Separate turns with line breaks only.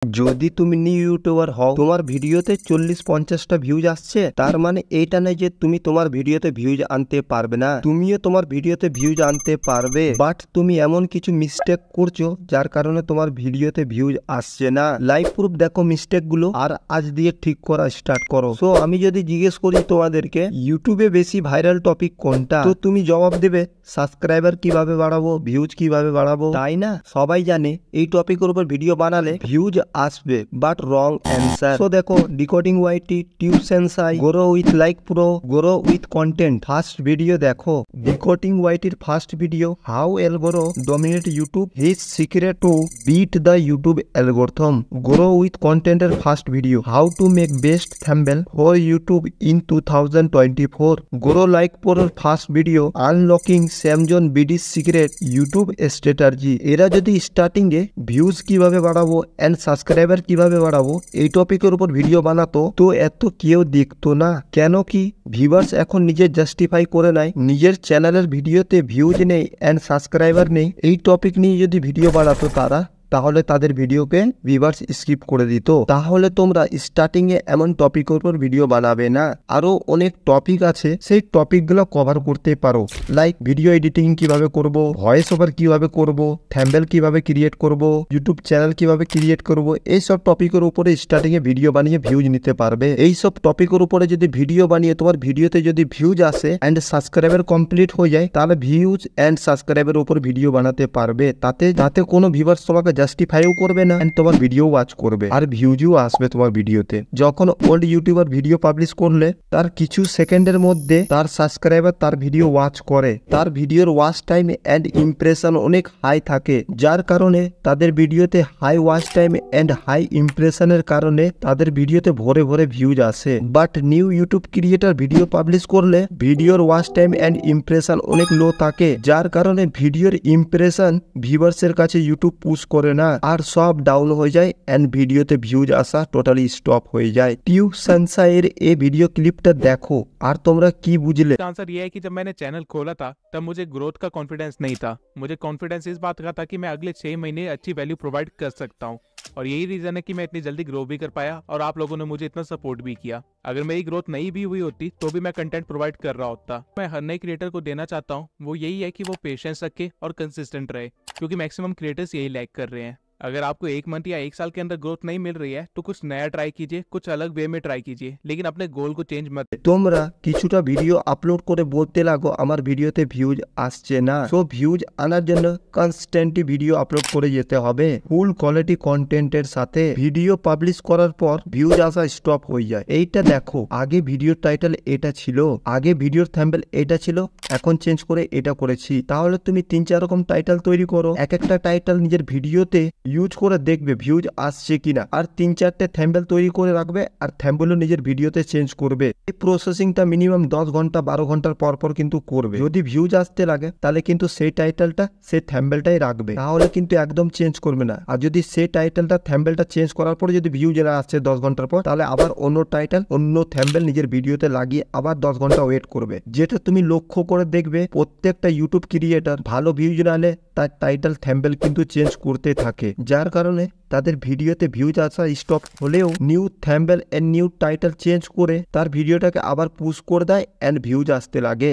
যদি তুমি new YouTuber হও, তোমার ভিডিওতে 40-50টা ভিউজ আসছে, তার মানে এইটা নয় যে তুমি তোমার ভিডিওতে ভিউজ আনতে পারবে না। তুমিও তোমার ভিডিওতে ভিউজ আনতে পারবে, বাট তুমি এমন কিছু মিস্টেক করছো যার কারণে তোমার ভিডিওতে ভিউজ আসছে না। লাইভ প্রুফ দেখো মিস্টেক গুলো, আর আজ দিয়ে ঠিক করা স্টার্ট করো। সো আমি যদি জিজ্ঞেস করি তোমাদেরকে ইউটিউবে বেশি ভাইরাল টপিক কোনটা, তো তুমি জবাব দেবে সাবস্ক্রাইবার কিভাবে বাড়াবো, ভিউজ কিভাবে বাড়াবো, তাই না? সবাই জানে এই টপিকের উপর ভিডিও বানালে ভিউজ আসবে, বাট রং অ্যান্সার। সো দেখো decoding YT, tuition Sai, grow with like pro, grow with content. First video দেখো ডিকোডিং ওয়াইটির first video, how algo dominate YouTube, his secret to beat the YouTube algorithm. Grow with কন্টেন্টের first video, how to make best thumbnail for YouTube in 2024। Grow like প্রোর first video, unlocking স্যামজন বিডির secret YouTube strategy. এরা যদি starting এ views কিভাবে বাড়াবো and subscriber কিভাবে বাড়াবো এই টপিকের উপর ভিডিও বানাতো, তো এত কেউ দেখতো না। কেন কি ভিউয়ার্স এখন নিজের জাস্টিফাই করে নেয়, নিজের চ্যানেলের ভিডিওতে ভিউজ নেই এন্ড সাবস্ক্রাইবার নেই, এই টপিক নিয়ে যদি ভিডিও বানাতো তারা, তাহলে তাদের ভিডিওকে ভিউয়ার্স স্কিপ করে দিত। তাহলে তোমরা স্টার্টিং এ এমন টপিকের উপর ভিডিও বানাবে না। আরো অনেক টপিক আছে, সেই টপিকগুলো কভার করতে পারো। লাইক ভিডিও এডিটিং কিভাবে করব, ভয়েস ওভার কিভাবে করব, থাম্বনেল কিভাবে ক্রিয়েট করব, ইউটিউব চ্যানেল কিভাবে ক্রিয়েট করব, এইসব টপিকের উপরে স্টার্টিং এ ভিডিও বানিয়ে ভিউজ নিতে পারবে। এইসব টপিকের উপরে যদি ভিডিও বানিয়ে তোমার ভিডিওতে যদি ভিউজ আসে এন্ড সাবস্ক্রাইবার কমপ্লিট হয়ে যায়, তাহলে ভিউজ এন্ড সাবস্ক্রাইবের উপর ভিডিও বানাতে পারবে। তাতে কোনো ভিউয়ার্স তোমাকে জাস্টিফাইও করবে না এন্ড তোমার ভিডিও ওয়াচ করবে, আর ভিউজও আসবে তোমার ভিডিওতে। যখন ওল্ড ইউটিউবার ভিডিও পাবলিশ করলে তার কিছু সেকেন্ডের মধ্যে তার সাবস্ক্রাইবার তার ভিডিও ওয়াচ করে, তার ভিডিওর ওয়াচ টাইম এন্ড ইমপ্রেশন অনেক হাই থাকে, যার কারণে তাদের ভিডিওতে high watch time and high ইমপ্রেশনের কারণে তাদের ভিডিওতে ভরে ভরে ভিউজ আসে। But new YouTube creator video publish করলে ভিডিওর ওয়াচ টাইম এন্ড ইমপ্রেশন অনেক লো থাকে, যার কারণে ভিডিওর ইমপ্রেশন ভিউয়ার্সের কাছে ইউটিউব পুশ করে না, আর সব ডাউন হয়ে যায় এন্ড ভিডিওতে ভিউজ আসা টোটালি স্টপ হয়ে যায়। টিউশন সাইয়ের এই ভিডিও ক্লিপটা দেখো আর তোমরা কি বুঝলে?
आंसर ये है कि जब मैंने चैनल खोला था तब मुझे ग्रोथ का कॉन्फिडेंस नहीं था। मुझे कॉन्फिडेंस इस बात का था कि मैं अगले 6 महीने अच्छी वैल्यू प्रोवाइड कर सकता हूँ, और यही रीजन है कि मैं इतनी जल्दी ग्रो भी कर पाया और आप लोगों ने मुझे इतना सपोर्ट भी किया। अगर मेरी ग्रोथ नहीं भी हुई होती तो भी मैं कंटेंट प्रोवाइड कर रहा होता। मैं हर नए क्रिएटर को देना चाहता हूँ वो यही है कि वो पेशेंस रखे और कंसिस्टेंट रहे, क्योंकि मैक्सिमम क्रिएटर्स यही लैग कर रहे हैं। अगर आपको 1 मंथ या 1 साल के अंदर ग्रोथ नहीं मिल रही है तो कुछ नया ट्राई कीजिए, कुछ अलग वे में ट्राई कीजिए, लेकिन अपने गोल को चेंज मत।
তোমরা কিছুটা ভিডিও আপলোড করে বলতে লাগো আমার ভিডিওতে ভিউজ আসছে না। সো ভিউজ আনার জন্য কনস্ট্যান্টলি ভিডিও আপলোড করে যেতে হবে ফুল কোয়ালিটি কন্টেন্টের সাথে। ভিডিও পাবলিশ করার পর ভিউজ আসা স্টপ হয়ে যায়। এইটা দেখো, আগে ভিডিওর টাইটেল এটা ছিল, আগে ভিডিওর থাম্বনেল এটা ছিল, এখন চেঞ্জ করে এটা করেছি। তাহলে তুমি 3-4 রকম টাইটেল তৈরি করো, এক একটা টাইটেল নিজের ভিডিওতে ইউজ করে দেখবে ভিউজ আসছে কিনা, আর 3-4টে থাম্বনেল তৈরি করে রাখবে, আর থাম্বনেলও নিজের ভিডিওতে চেঞ্জ করবে। এই প্রসেসিংটা মিনিমাম 10 ঘন্টা 12 ঘন্টার পর পর কিন্তু করবে। যদি ভিউজ আসতে লাগে তাহলে কিন্তু সেই টাইটেলটা সেই থাম্বনেলটাই রাখবে, তাহলে কিন্তু একদম চেঞ্জ করবে না। আর যদি সেই টাইটেলটা থাম্বনেলটা চেঞ্জ করার পরে যদি ভিউজ না আসছে 10 ঘন্টার পর, তাহলে আবার অন্য টাইটেল অন্য থাম্বনেল নিজের ভিডিওতে লাগিয়ে আবার 10 ঘন্টা ওয়েট করবে। যেটা তুমি লক্ষ্য করে দেখবে প্রত্যেকটা ইউটিউব ক্রিয়েটার ভালো ভিউজ না এলে তার টাইটেল থাম্বনেল কিন্তু চেঞ্জ করতে থাকে, যার কারণে তাদের ভিডিওতে ভিউজ আসা স্টপ হলেও new thumbnail and new title change করে তার ভিডিওটাকে আবার পুশ করে দেয় এন্ড ভিউজ আসতে লাগে।